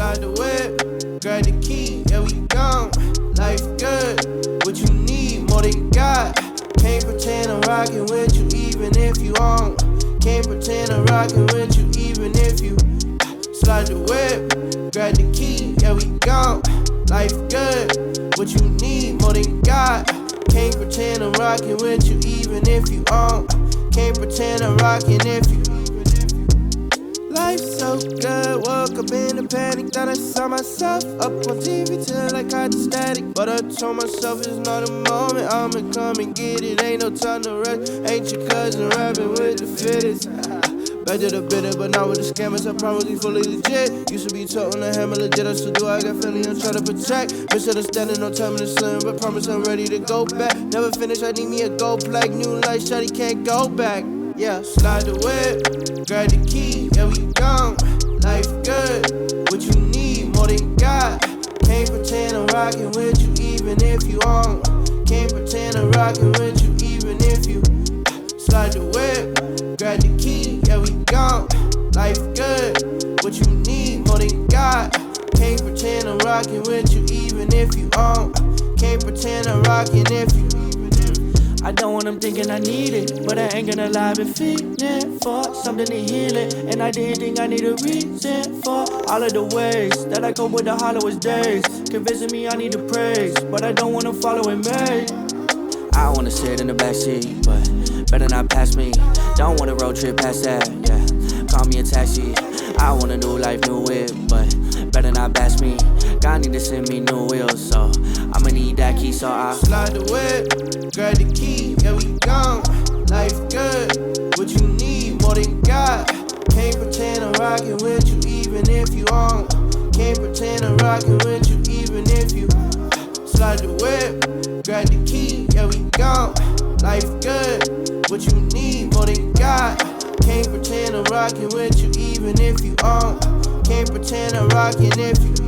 Slide the whip, grab the key, yeah we gone. Life good, what you need more than God. Can't pretend I'm rockin' with you even if you on. Can't pretend I'm rockin' with you even if you slide the whip, grab the key, yeah we gone. Life good, what you need more than God. Can't pretend I'm rockin' with you even if you on. Can't pretend I'm rockin' if you. Life's so good, woke up in a panic, thought I saw myself up on TV till I caught the static. But I told myself it's not a moment, I'ma come and get it, ain't no time to rush. Ain't your cousin rapping with the fittest. Back to the bitter, but not with the scammers, I promise we fully legit. Used to be toting the hammer legit, I still do, I got feeling I'm trying to protect. Misunderstanding, no time in the slim, but promise I'm ready to go back. Never finish, I need me a gold plaque, new life, shawty can't go back. Yeah, slide the whip, grab the key, yeah we gone. Life good, what you need more than God. Can't pretend I'm rockin' with you even if you on. Can't pretend I'm rockin' with you even if you slide the whip, grab the key, yeah we gone. Life good, what you need more than God. Can't pretend I'm rockin' with you even if you on. Can't pretend I'm rockin' if you. I don't want them thinking I need it, but I ain't gonna lie, been feeling for something to heal it. And I didn't think I need a reason for all of the ways that I cope with the hollowest days. Convincing me I need to praise, but I don't wanna follow in May. I wanna sit in the backseat, but better not pass me. Don't wanna road trip past that, yeah. Call me a taxi. I want a new life, new whip, but better not bash me. God need to send me new wheels, so I'ma need that key, so I slide the whip, grab the key, yeah we gone. Life good, what you need more than God. Can't pretend I'm rockin' with you even if you on. Can't pretend I'm rockin' with you even if you slide the whip, grab the key, yeah we gone. Life good, what you need more than God. Can't pretend I'm rockin' with you even if you on. Can't pretend I'm rockin' if you.